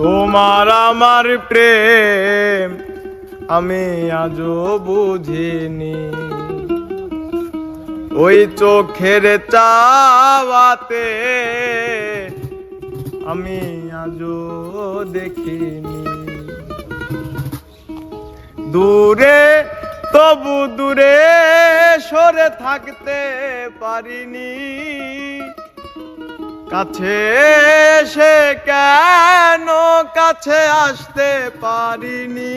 তোমার আমার প্রেম আমি আজও বুঝিনি, ওই চোখের চাওয়াতে আমি আজও দেখিনি। দূরে তবু দূরে সরে থাকতে পারিনি, কাছে এসে কেন কাছে আসতে পারিনি,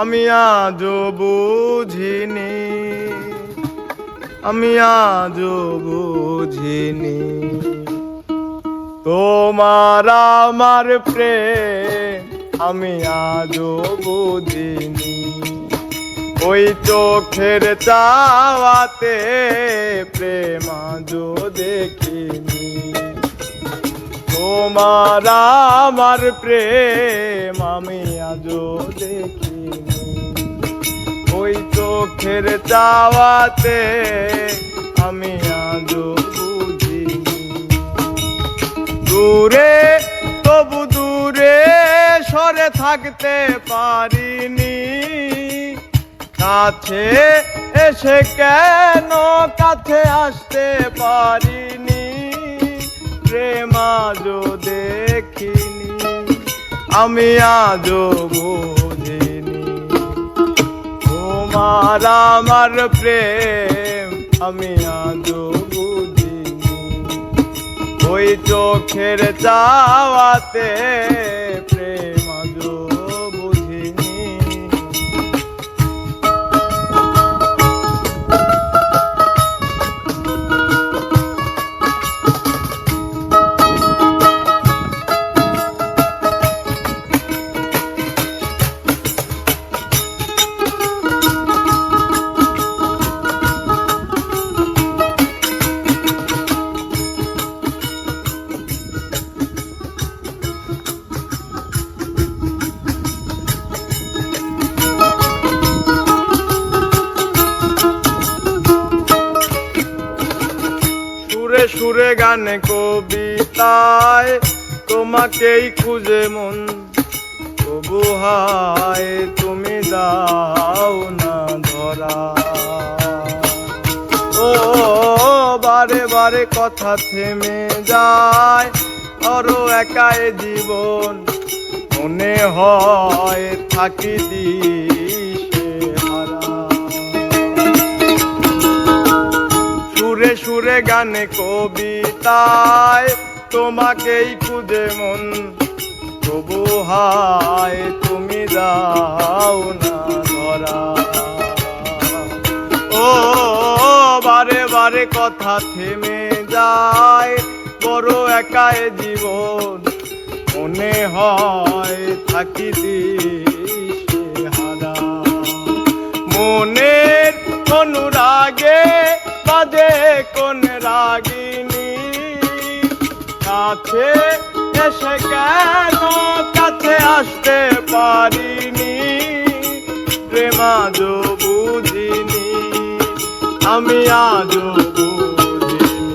আমি আজও বুঝিনি, আমি আজও বুঝিনি। তোমার আমার প্রেম আমি আজও বুঝিনি, ওই চোখের চাওয়াতে প্রেম আজও দেখিনি। তোমার আমার প্রেম আমি আজও দেখিনি, ওই চোখের চাওয়াতে আমি আজও বুঝিনি। দূরে তবু দূরে সরে থাকতে পারিনি, কাছে এসে কেন কাছে আসতে পারিনি, প্রেম আজও দেখিনি, আমি আজও বুঝিনি। তোমার আমার প্রেম আমি আজও বুঝিনি, ওই চোখের চাওয়াতে প্রেম আজও বুঝিনি। সুরে সুরে গানে কবিতায় তোমাকেই খুঁজে মন, তবু হায় তুমি দাও না ধরা। ও বারে বারে কথা থেমে যায়, আরো একাই জীবন মনে হয় থাকি দিশে হারা। সুরে সুরে গানে কবিতায় তোমাকেই খুঁজে মন, তবু হায় তুমি দাও না ধরা। ও বারে বারে কথা থেমে যায়, বড় একাই জীবন মনে হয় থাকি দিশে হারা। মনের অনুরাগে বাজে কোন রাগিনী, কাছে এসে কেন কাছে আসতে পারিনি, প্রেম আজও বুঝিনি, আমি আজও বুঝিনি।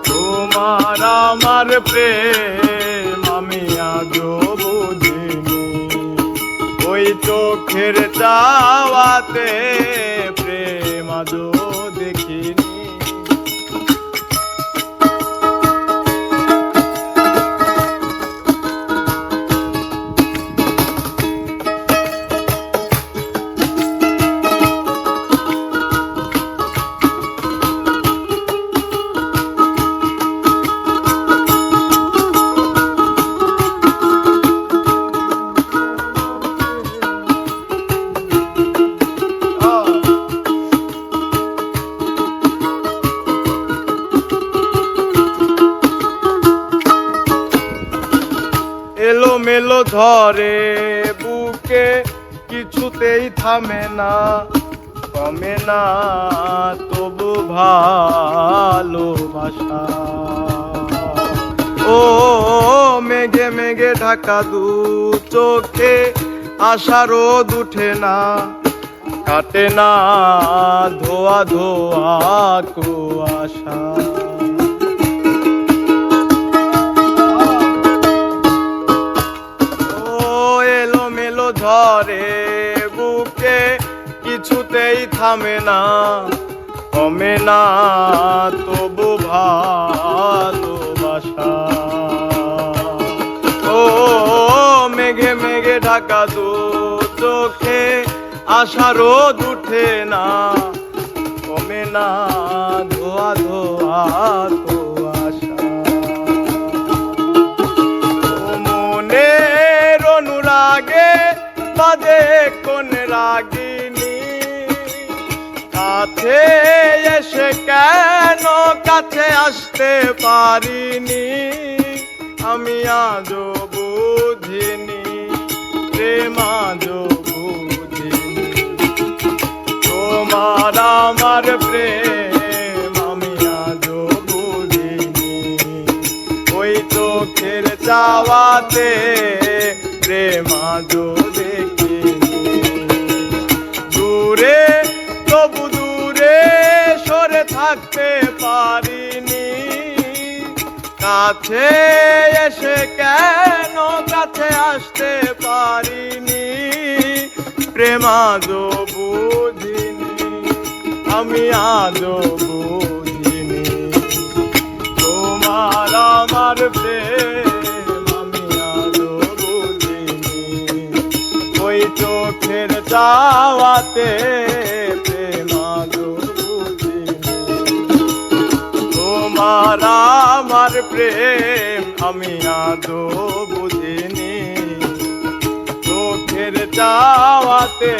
তোমার আমার প্রেম আমি আজও বুঝিনি, ওই চোখের চাওয়াতে প্রেম আজও দেখিনি। এলো মেলো ধরে বুকে কিছুতেই থামে না, কমে না তবু ভালোবাসা। ও মেঘে মেঘে ঢাকা দু চোখে আশা রোদ উঠে না, কাটে না ধোয়া ধোয়া কুয়াশা। ঝরে বুকে কিছুতেই থামে না, কমে না তবু ভালোবাসা। ও মেঘে মেঘে ঢাকা দু চোখে আশা রোদ উঠে না, কমে না ধোয়া ধোয়া তো আশা। ও মনের অনুরাগে বাজে কোন রাগিনী, কাছে এসে কেন কাছে আসতে পারিনি, আমি আজও বুঝিনি প্রেম আজও বুঝিনি। তোমার আমার প্রেম আমি আজও বুঝিনি, ওই চোখের চাওয়াতে প্রেম আজও দেখিনি। দূরে তবু দূরে সরে থাকতে পারিনি, কাছে এসে কেন কাছে আসতে পারিনি, প্রেম আজও বুঝিনি আমি আজও বুঝিনি। তোমার আমার প্রেম আমি আজও বুঝিনি, ওই চোখের চাওয়াতে প্রেম আজও বুঝিনি। তোমার আমার প্রেম আমি আজও বুঝিনি, চোখের চাওয়াতে